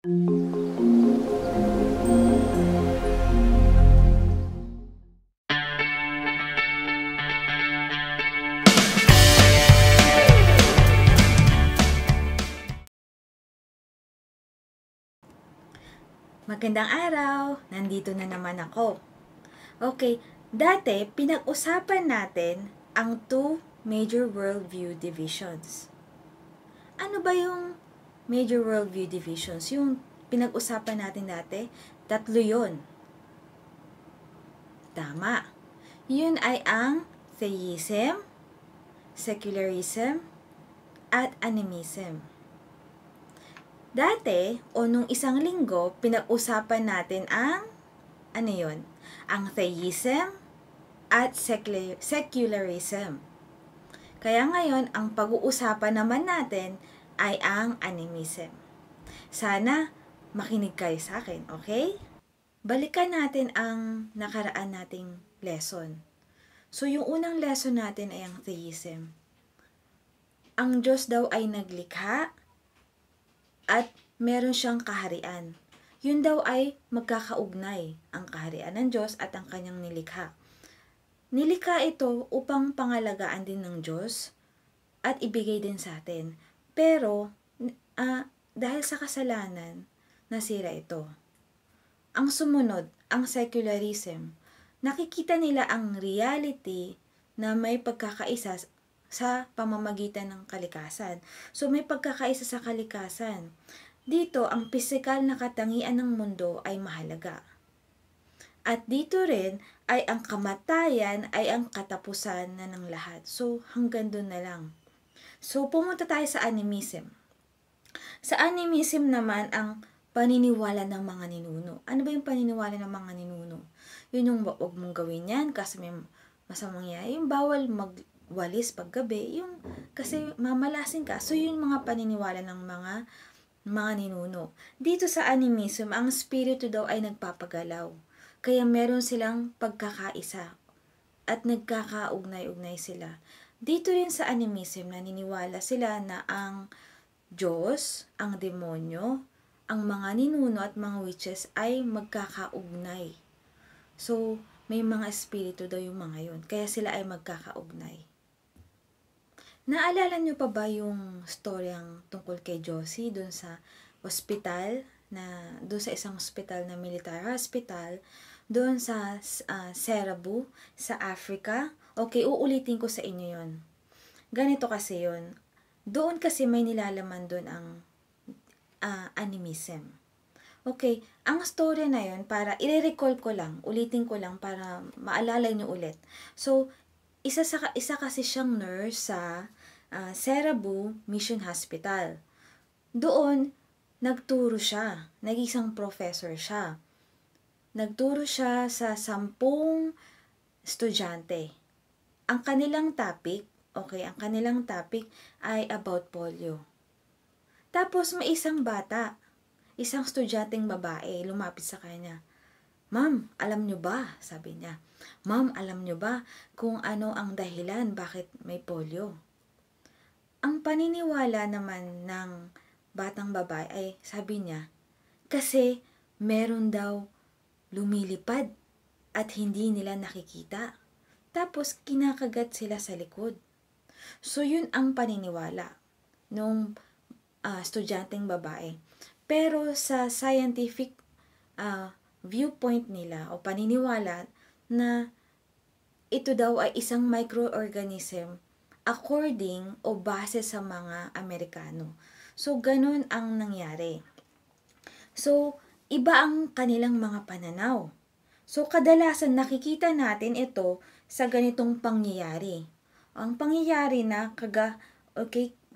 Magandang araw! Nandito na naman ako. Okay, dati pinag-usapan natin ang two major worldview divisions. Ano ba yung major worldview divisions? Yung pinag-usapan natin dati, tatlo yun. Tama. Yun ay ang theism, secularism, at animism. Dati, o nung isang linggo, pinag-usapan natin ang, ano yun? Ang theism at secularism. Kaya ngayon, ang pag-uusapan naman natin ay ang animism. Sana makinig kayo sa akin, okay? Balikan natin ang nakaraan nating lesson. So, yung unang lesson natin ay ang theism. Ang Diyos daw ay naglikha at meron siyang kaharian. Yun daw ay magkakaugnay, ang kaharian ng Diyos at ang kanyang nilikha. Nilikha ito upang pangalagaan din ng Diyos at ibigay din sa atin. Pero, dahil sa kasalanan, nasira ito. Ang sumunod, ang secularism, nakikita nila ang reality na may pagkakaisa sa pamamagitan ng kalikasan. So, may pagkakaisa sa kalikasan. Dito, ang pisikal na katangian ng mundo ay mahalaga. At dito rin, ay ang kamatayan ay ang katapusan na ng lahat. So, hanggang doon na lang. So, pumunta tayo sa animism. Sa animism naman, ang paniniwala ng mga ninuno. Ano ba yung paniniwala ng mga ninuno? Yun yung wag mong gawin yan kasi may masamang mangyayari. Yung bawal magwalis paggabi. Yung kasi mamalasin ka. So, yun mga paniniwala ng mga ninuno. Dito sa animism, ang spirito daw ay nagpapagalaw. Kaya meron silang pagkakaisa at nagkakaugnay-ugnay sila. Dito rin sa animism, naniniwala sila na ang Diyos, ang demonyo, ang mga ninuno at mga witches ay magkakaugnay. So, may mga espiritu daw yung mga yun. Kaya sila ay magkakaugnay. Naalala nyo pa ba yung storyang tungkol kay Josie dun sa hospital, doon sa isang hospital na military hospital, doon sa Cebu, sa Africa? Okay, uulitin ko sa inyo yon. Ganito kasi yon. Doon kasi may nilalaman doon ang animism. Okay, ang story na yon, para i-recall ko lang, ulitin ko lang para maalala nyo ulit. So, isa kasi siyang nurse sa Cebu Mission Hospital. Doon, nagturo siya, nag-isang professor siya. Nagturo siya sa 10 estudyante. Ang kanilang topic ay about polio. Tapos may isang bata, isang estudyanteng babae, lumapit sa kanya. Ma'am, alam nyo ba? Sabi niya. Ma'am, alam nyo ba kung ano ang dahilan bakit may polio? Ang paniniwala naman ng batang babae ay sabi niya, kasi meron daw lumilipad at hindi nila nakikita. Tapos kinakagat sila sa likod. So yun ang paniniwala nung estudyanteng babae. Pero sa scientific viewpoint nila o paniniwala na ito daw ay isang microorganism according o base sa mga Amerikano. So ganun ang nangyari. So iba ang kanilang mga pananaw. So kadalasan nakikita natin ito sa ganitong pangyayari. Ang pangyayari na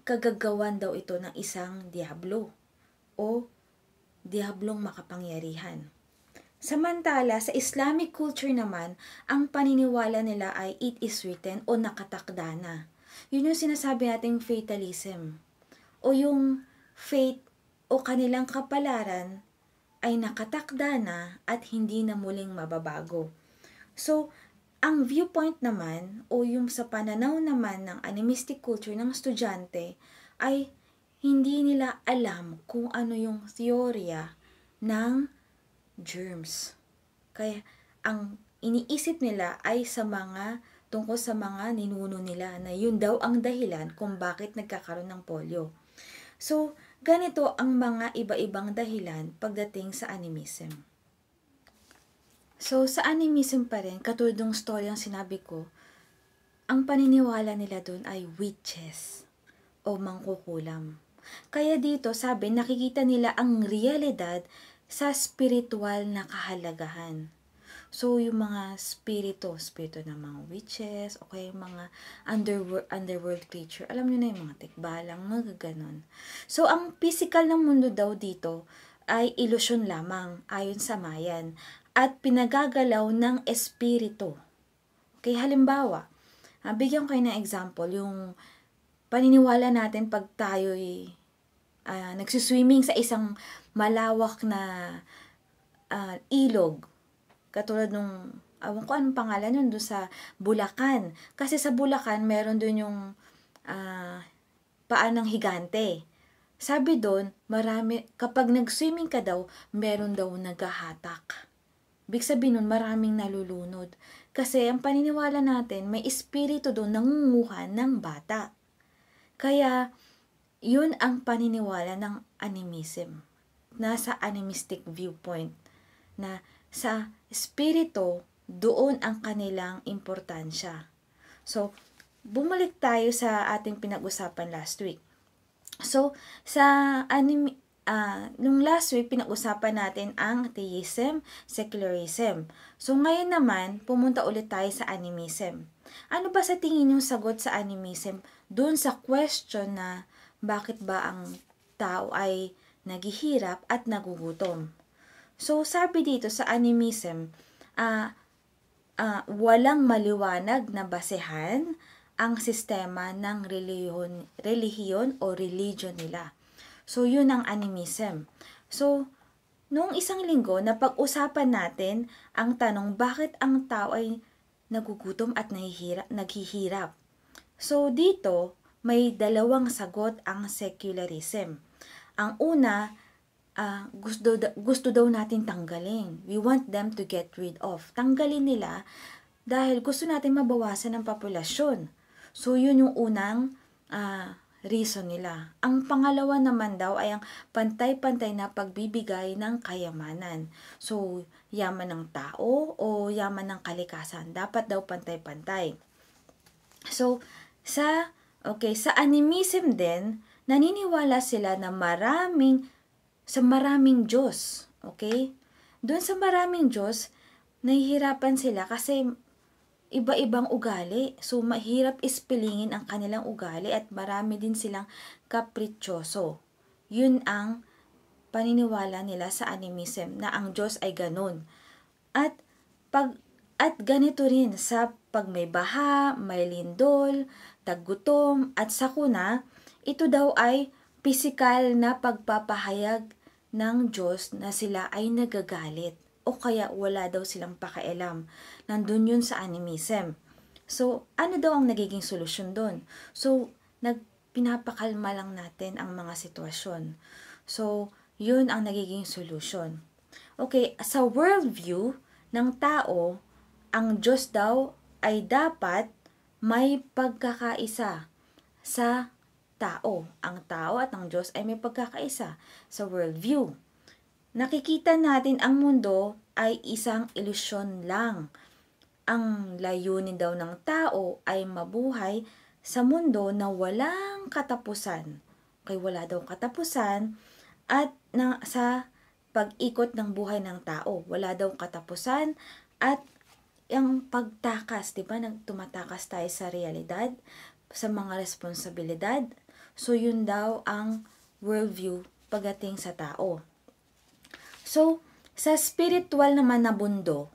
kagagawan daw ito ng isang diablo o diablong makapangyarihan. Samantala, sa Islamic culture naman, ang paniniwala nila ay it is written o nakatakda na. Yun yung sinasabi nating fatalism. O yung fate o kanilang kapalaran ay nakatakda na at hindi na muling mababago. So, ang viewpoint naman o yung sa pananaw naman ng animistic culture ng estudyante ay hindi nila alam kung ano yung teorya ng germs. Kaya ang iniisip nila ay tungkol sa mga ninuno nila na yun daw ang dahilan kung bakit nagkakaroon ng polio. So, ganito ang mga iba-ibang dahilan pagdating sa animism. So, sa animism pa rin, katulad ng story ang sinabi ko, ang paniniwala nila doon ay witches o mangkukulam. Kaya dito, sabi, nakikita nila ang realidad sa spiritual na kahalagahan. So, yung mga spirito ng mga witches, o kaya mga underworld creature, alam nyo na yung mga tikbalang, mga ganon. So, ang physical ng mundo daw dito ay ilusyon lamang, ayon sa Mayan, at pinagagalaw ng espiritu. Okay, halimbawa, bigyan ko kayo ng example, yung paniniwala natin pag tayo'y nagsuswimming sa isang malawak na ilog. Katulad nung, awan ko anong pangalan nun, doon sa Bulacan. Kasi sa Bulacan, meron doon yung paan ng higante. Sabi doon, kapag nag-swimming ka daw, meron daw naghahatak. Ibig sabihin nun, maraming nalulunod. Kasi ang paniniwala natin, may espiritu doon nangunguha ng bata. Kaya, yun ang paniniwala ng animism. Nasa animistic viewpoint. Na sa espiritu, doon ang kanilang importansya. So, bumalik tayo sa ating pinag-usapan last week. So, nung last week, pinag-usapan natin ang theism, secularism. So, ngayon naman, pumunta ulit tayo sa animism. Ano ba sa tingin yung sagot sa animism dun sa question na bakit ba ang tao ay naghihirap at nagugutom? So, sabi dito sa animism, walang maliwanag na basehan ang sistema ng relihiyon o religion nila. So, yun ang animism. So, noong isang linggo, napag-usapan natin ang tanong bakit ang tao ay nagugutom at naghihirap. So, dito, may dalawang sagot ang secularism. Ang una, gusto daw natin tanggalin. We want them to get rid of. Tanggalin nila dahil gusto natin mabawasan ang populasyon. So, yun yung unang reason nila. Ang pangalawa naman daw ay ang pantay-pantay na pagbibigay ng kayamanan. So, yaman ng tao o yaman ng kalikasan. Dapat daw pantay-pantay. So, sa animism din, naniniwala sila na maraming Diyos. Okay? Doon sa maraming Diyos, nahihirapan sila kasi iba-ibang ugali. So, mahirap ispilingin ang kanilang ugali at marami din silang kaprityoso. Yun ang paniniwala nila sa animism, na ang Diyos ay ganun. At ganito rin sa pag may baha, may lindol, taggutom, at sakuna, ito daw ay pisikal na pagpapahayag ng Diyos na sila ay nagagalit o kaya wala daw silang pakialam. Nandun yun sa animism. So, ano daw ang nagiging solusyon doon? So, pinapakalma lang natin ang mga sitwasyon. So, yun ang nagiging solusyon. Okay, sa worldview ng tao, ang Diyos daw ay dapat may pagkakaisa sa tao. Ang tao at ang Diyos ay may pagkakaisa sa worldview. Nakikita natin ang mundo ay isang ilusyon lang. Ang layunin daw ng tao ay mabuhay sa mundo na walang katapusan. Kaya wala daw katapusan at sa pag-ikot ng buhay ng tao. Wala daw katapusan at ang pagtakas, di ba? Tumatakas tayo sa realidad, sa mga responsibilidad. So, yun daw ang worldview pagdating sa tao. So, sa spiritual naman na mundo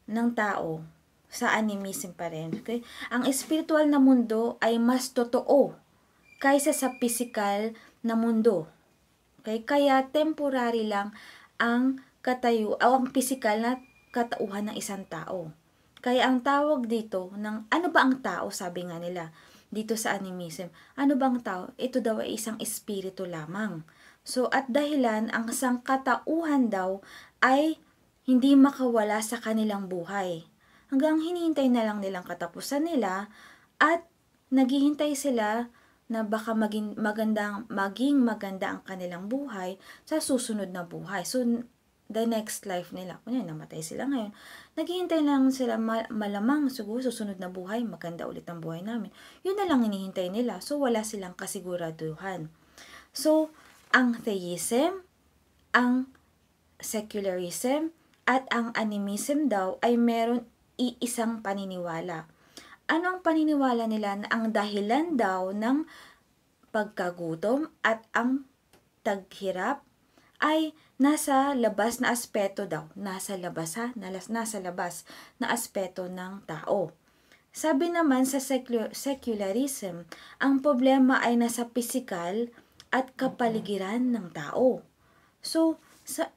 ng tao, sa animism pa rin, okay? Ang spiritual na mundo ay mas totoo kaysa sa physical na mundo. Okay? Kaya temporary lang ang ang physical na katauhan ng isang tao. Kaya ang tawag dito ng ano ba ang tao, sabi nga nila, dito sa animism. Ano bang tao? Ito daw ay isang espiritu lamang. So, at dahilan, ang sangkatauhan daw ay hindi makawala sa kanilang buhay. Hanggang hinihintay na lang nilang katapusan nila at naghihintay sila na baka maging maganda ang kanilang buhay sa susunod na buhay. So, the next life nila, kunya namatay sila ngayon, naghihintay lang sila malamang siguro susunod na buhay, maganda ulit ang buhay namin. Yun na lang hinihintay nila. So, wala silang kasiguraduhan. So, ang theism, ang secularism, at ang animism daw ay meron iisang paniniwala. Ano ang paniniwala nila? Na ang dahilan daw ng pagkagutom at ang taghirap ay nasa labas na aspeto daw. Nasa labas na aspeto ng tao. Sabi naman sa secularism, ang problema ay nasa pisikal at kapaligiran ng tao. So,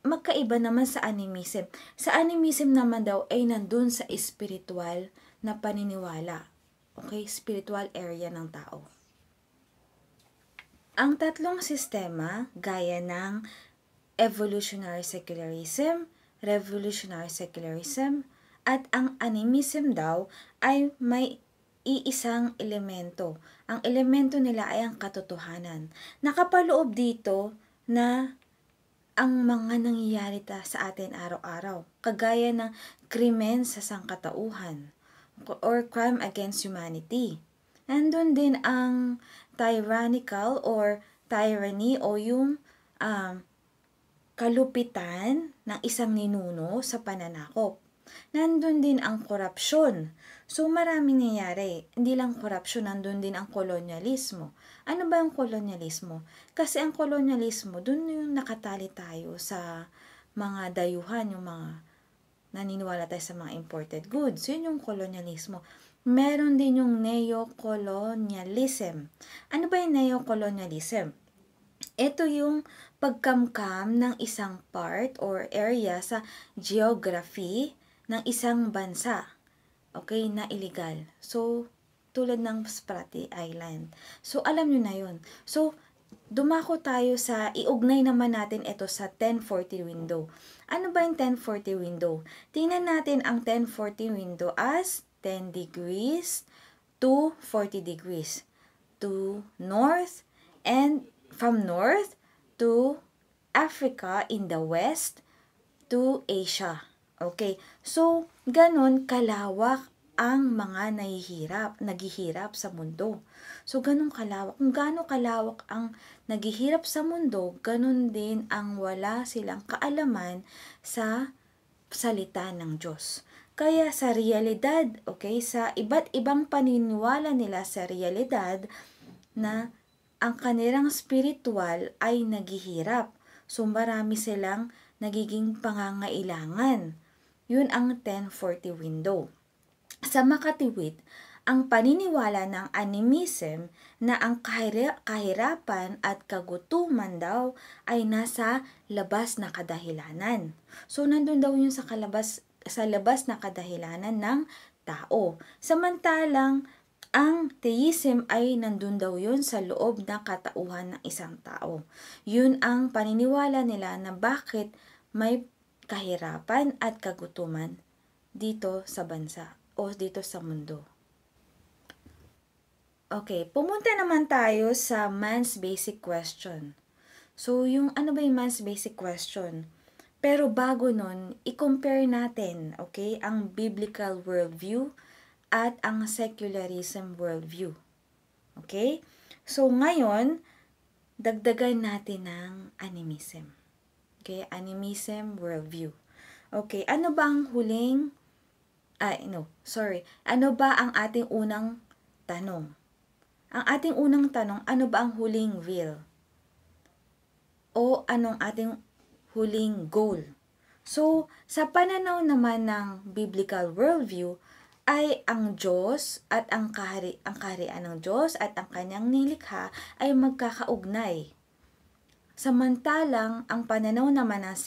magkaiba naman sa animism. Sa animism naman daw ay nandun sa spiritual na paniniwala. Okay? Spiritual area ng tao. Ang tatlong sistema, gaya ng evolutionary secularism, revolutionary secularism, at ang animism daw ay may iisang elemento. Ang elemento nila ay ang katotohanan. Nakapaloob dito na ang mga nangyayari sa atin araw-araw, kagaya ng krimen sa sangkatauhan or crime against humanity. Nandun din ang tyrannical or tyranny o yung kalupitan ng isang ninuno sa pananakop. Nandun din ang korupsyon. So, maraming nangyayari. Hindi lang korupsyon, nandun din ang kolonyalismo. Ano ba ang kolonyalismo? Kasi ang kolonyalismo, dun yung nakatali tayo sa mga dayuhan, yung mga naniniwala tayo sa mga imported goods. Yun yung kolonyalismo. Meron din yung neo-colonialism. Ano ba yung neo-colonialism? Ito yung pagkamkam ng isang part or area sa geography ng isang bansa. Okay, na illegal. So, tulad ng Spratly Island. So, alam nyo na yun. So, dumako tayo sa, iugnay naman natin ito sa 1040 window. Ano ba yung 1040 window? Tingnan natin ang 1040 window as 10 degrees to 40 degrees. To north and from north to Africa in the west to Asia. Okay, so ganon kalawak ang mga naghihirap sa mundo. So ganon kalawak. Kung gaano kalawak ang naghihirap sa mundo, ganon din ang wala silang kaalaman sa salita ng Diyos. Kaya sa realidad, okay, sa iba't ibang paniniwala nila sa realidad na ang kanilang spiritual ay naghihirap. So marami silang nagiging pangangailangan. Yun ang 1040 window. Sa makatiwid, ang paniniwala ng animism na ang kahirapan at kagutuman daw ay nasa labas na kadahilanan. So nandun daw yun sa labas na kadahilanan ng tao. Samantalang ang theism ay nandun daw yun sa loob na katauhan ng isang tao. Yun ang paniniwala nila na bakit may kahirapan at kagutuman dito sa bansa o dito sa mundo. Okay, pumunta naman tayo sa man's basic question. So, yung ano ba yung man's basic question? Pero bago nun, i-compare natin, okay, ang biblical worldview at ang secularism worldview. Okay? So, ngayon, dagdagan natin ng animism. Okay, animism worldview. Okay, ano ba ang ano ba ang ating unang tanong? Ang ating unang tanong, ano ba ang huling will? O anong ating huling goal? So, sa pananaw naman ng biblical worldview, ay ang Diyos at ang kaharian ng Diyos at ang kanyang nilikha ay magkakaugnay. Samantalang, ang pananaw naman ng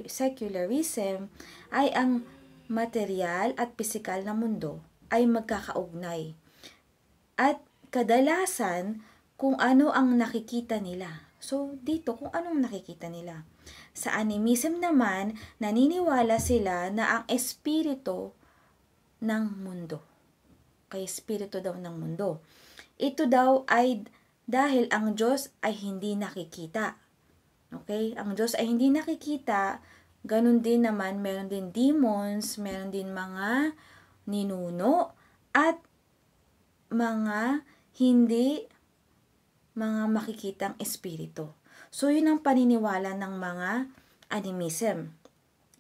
secularism ay ang material at pisikal na mundo ay magkakaugnay. At kadalasan kung ano ang nakikita nila. So, dito kung anong nakikita nila. Sa animism naman, naniniwala sila na ang espiritu ng mundo. Kay espiritu daw ng mundo. Ito daw ay dahil ang Diyos ay hindi nakikita. Okay? Ang Diyos ay hindi nakikita, ganun din naman, meron din demons, meron din mga ninuno, at mga hindi mga makikitang espiritu. So, yun ang paniniwala ng mga animism.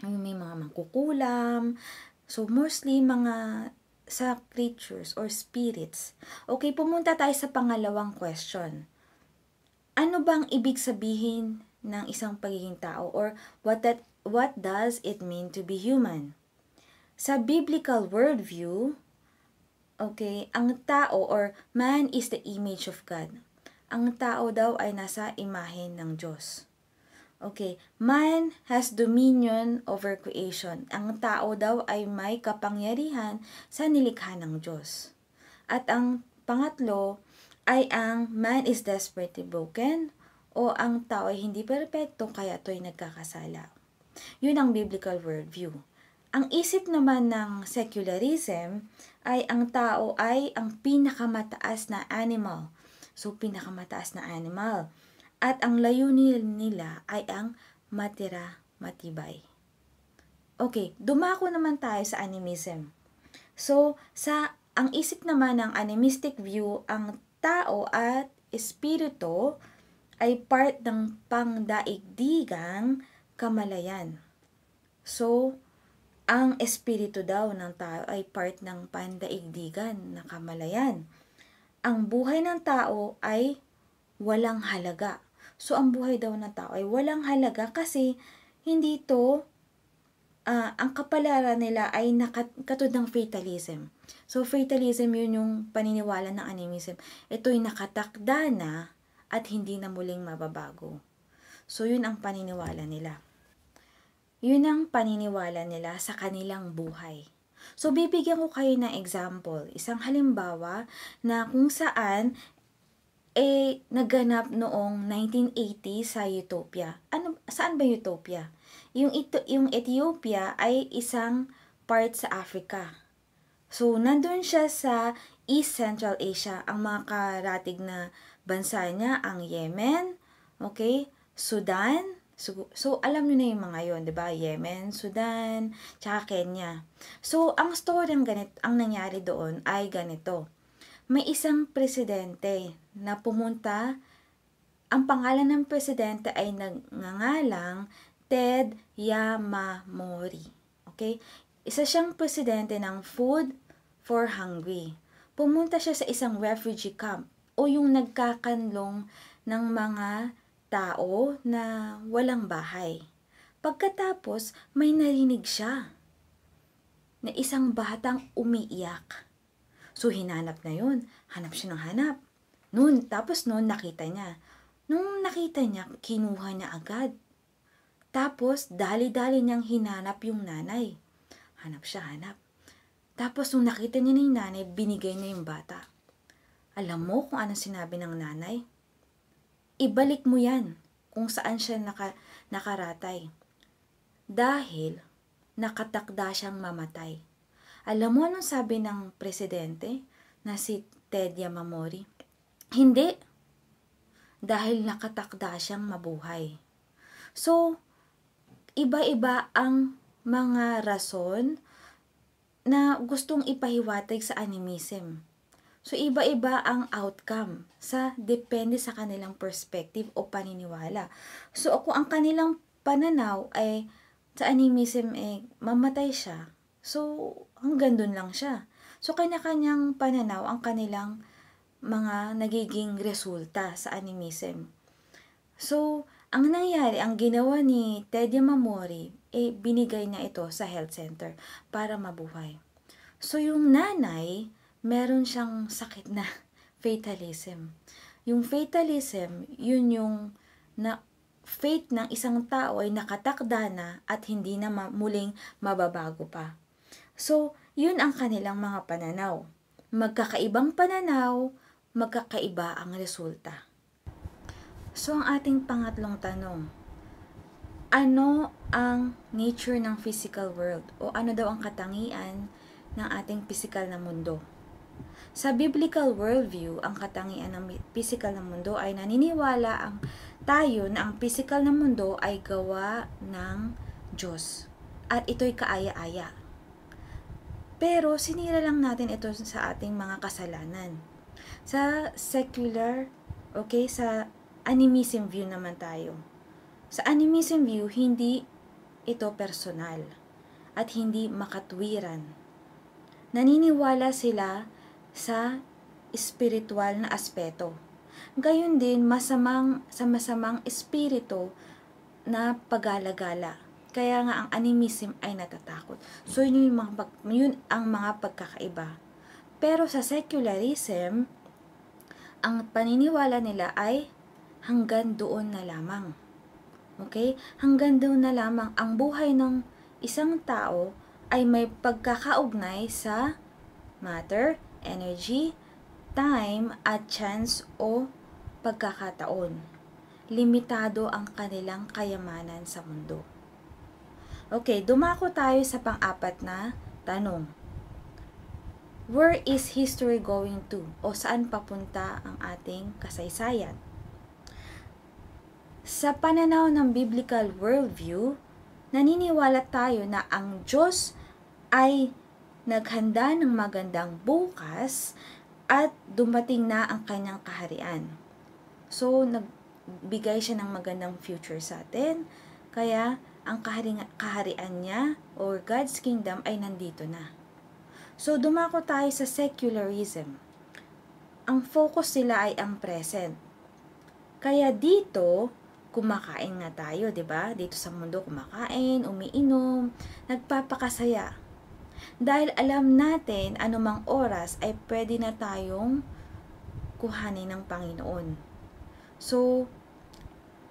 May mga mangkukulam. So, mostly mga sa creatures or spirits. Okay, pumunta tayo sa pangalawang question. Ano bang ibig sabihin ng isang pagiging tao, or what does it mean to be human? Sa biblical worldview, okay, ang tao or man is the image of God. Ang tao daw ay nasa imahe ng Diyos. Okay, man has dominion over creation. Ang tao daw ay may kapangyarihan sa nilikha ng Diyos. At ang pangatlo ay ang man is desperately broken, o ang tao ay hindi perpekto kaya ito'y nagkakasala. Yun ang biblical worldview. Ang isip naman ng secularism ay ang tao ay ang pinakamataas na animal. So, pinakamataas na animal. At ang layunin nila ay ang matira-matibay. Okay, dumako naman tayo sa animism. So, ang isip naman ng animistic view, ang tao at espiritu ay part ng pangdaigdigang kamalayan. So, ang espiritu daw ng tao ay part ng pandaigdigan na kamalayan. Ang buhay ng tao ay walang halaga. So, ang buhay daw ng tao ay walang halaga kasi hindi ito, ang kapalaran nila ay katulad ng fatalism. So, fatalism yun yung paniniwala ng animism. Ito'y nakatakda na at hindi na muling mababago. So, yun ang paniniwala nila. Yun ang paniniwala nila sa kanilang buhay. So, bibigyan ko kayo ng example. Isang halimbawa na kung saan naganap noong 1980 sa Ethiopia. Saan ba Ethiopia? Yung Ethiopia ay isang part sa Africa. So, nandun siya sa East Central Asia. Ang mga karatig na bansa niya, ang Yemen, okay, Sudan. So alam niyo na yung mga yon, 'di ba? Yemen, Sudan, tsaka Kenya. So, ang story ang nangyari doon ay ganito. May isang presidente na pumunta, ang pangalan ng presidente ay nagngangalang Ted Yamamori. Okay? Isa siyang presidente ng Food for Hungry. Pumunta siya sa isang refugee camp o yung nagkakanlong ng mga tao na walang bahay. Pagkatapos, may narinig siya na isang batang umiiyak. So, hinanap na yun. Hanap siya ng hanap. Tapos nakita niya. Nung nakita niya, kinuha niya agad. Tapos, dali-dali niyang hinanap yung nanay. Hanap siya, hanap. Tapos, nung nakita niya na yung nanay, binigay niya yung bata. Alam mo kung anong sinabi ng nanay? Ibalik mo yan kung saan siya nakaratay. Dahil nakatakda siyang mamatay. Alam mo anong sabi ng presidente na si Ted Yamamori? Hindi. Dahil nakatakda siyang mabuhay. So, iba-iba ang mga rason na gustong ipahiwatig sa animism. So, iba-iba ang outcome depende sa kanilang perspective o paniniwala. So, kung ang kanilang pananaw ay sa animism mamatay siya, so, hanggang dun lang siya. So, kanya-kanyang pananaw ang kanilang mga nagiging resulta sa animism. So, ang nangyari, ang ginawa ni Ted Yamamori, binigay niya ito sa health center para mabuhay. So, yung nanay, meron siyang sakit na fatalism. Yung fatalism, yun yung fate ng isang tao ay nakatakda na at hindi na muling mababago pa. So, yun ang kanilang mga pananaw. Magkakaibang pananaw, magkakaiba ang resulta. So, ang ating pangatlong tanong, ano ang nature ng physical world? O ano daw ang katangian ng ating physical na mundo? Sa biblical worldview, ang katangian ng physical na mundo ay naniniwala tayo na ang physical na mundo ay gawa ng Diyos. At ito'y kaaya-aya. Pero sinira lang natin ito sa ating mga kasalanan. Sa secular, sa animism view naman tayo. Sa animism view, hindi ito personal at hindi makatwiran. Naniniwala sila sa spiritual na aspeto. Gayon din, masamang espiritu na pagala-gala. Kaya nga ang animism ay natatakot. So yun ang mga pagkakaiba. Pero sa secularism, ang paniniwala nila ay hanggang doon na lamang. Okay? Hanggang doon na lamang ang buhay ng isang tao ay may pagkakaugnay sa matter, energy, time, at chance o pagkakataon. Limitado ang kanilang kayamanan sa mundo. Okay, dumako tayo sa pang-apat na tanong. Where is history going to? O saan papunta ang ating kasaysayan? Sa pananaw ng biblical worldview, naniniwala tayo na ang Diyos ay naghanda ng magandang bukas at dumating na ang kanyang kaharian. So, nagbigay siya ng magandang future sa atin, kaya ang kaharian niya or God's kingdom ay nandito na. So, dumako tayo sa secularism. Ang focus nila ay ang present. Kaya dito, kumakain nga tayo, 'di ba? Dito sa mundo kumakain, umiinom, nagpapakasaya. Dahil alam natin anumang oras ay pwede na tayong kuhanin ng Panginoon. So,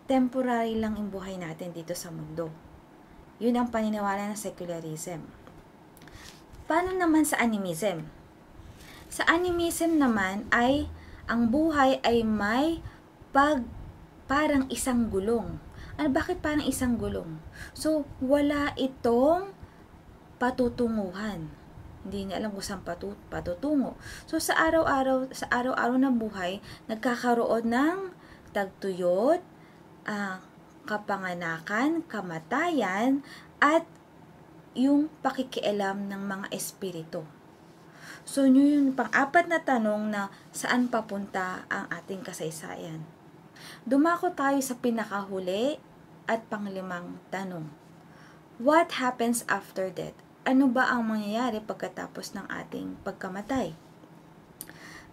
temporary lang ang buhay natin dito sa mundo. Yun ang paniniwala ng secularism. Paano naman sa animism? Sa animism naman ay ang buhay ay may parang isang gulong. Bakit parang isang gulong? So, wala itong patutunguhan. Hindi niya alam kung saan patutungo. So, sa araw-araw na buhay, nagkakaroon ng tagtuyot, kapanganakan, kamatayan, at yung pakikialam ng mga espiritu. So, yun yung pang-apat na tanong na saan papunta ang ating kasaysayan. Dumako tayo sa pinakahuli at panglimang tanong. What happens after death? Ano ba ang mangyayari pagkatapos ng ating pagkamatay?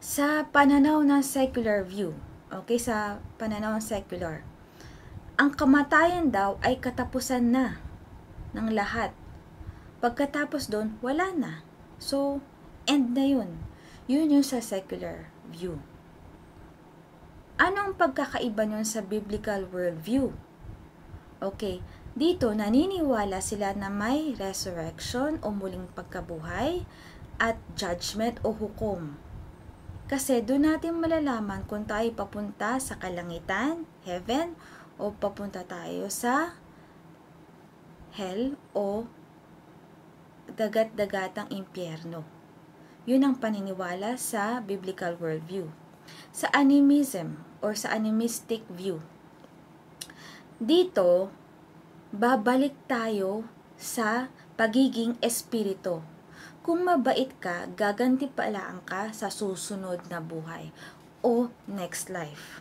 Sa pananaw ng secular view, sa pananaw ng secular, ang kamatayan daw ay katapusan na ng lahat. Pagkatapos doon, wala na. So, end na yun. Yun yung sa secular view. Anong pagkakaiba nun sa biblical worldview? Dito naniniwala sila na may resurrection o muling pagkabuhay at judgment o hukom. Kasi doon natin malalaman kung tayo papunta sa kalangitan, heaven, o papunta tayo sa hell o dagat-dagatang impyerno. Yun ang paniniwala sa biblical worldview. Sa animism or sa animistic view, dito, babalik tayo sa pagiging espiritu. Kung mabait ka, gagantipalaan ka sa susunod na buhay o next life.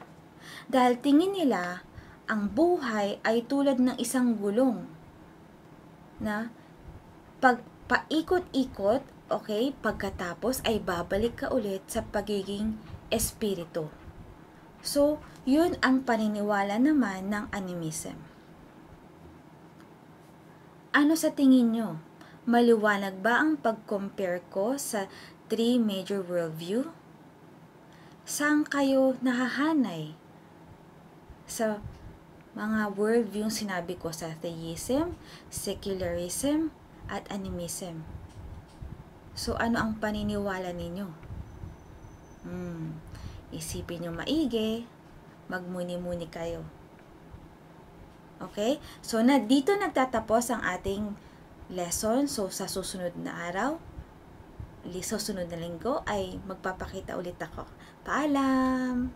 Dahil tingin nila, ang buhay ay tulad ng isang gulong na paikot-ikot, pagkatapos ay babalik ka ulit sa pagiging espiritu. So, yun ang paniniwala naman ng animism. Ano sa tingin nyo? Maliwanag ba ang pag-compare ko sa 3 major worldview? Saan kayo nahahanay? Sa mga worldview yung sinabi ko sa theism, secularism, at animism. So, ano ang paniniwala ninyo? Isipin nyo maigi, magmuni-muni kayo. Okay? So, dito nagtatapos ang ating lesson. So, sa susunod na araw, susunod na linggo ay magpapakita ulit ako. Paalam!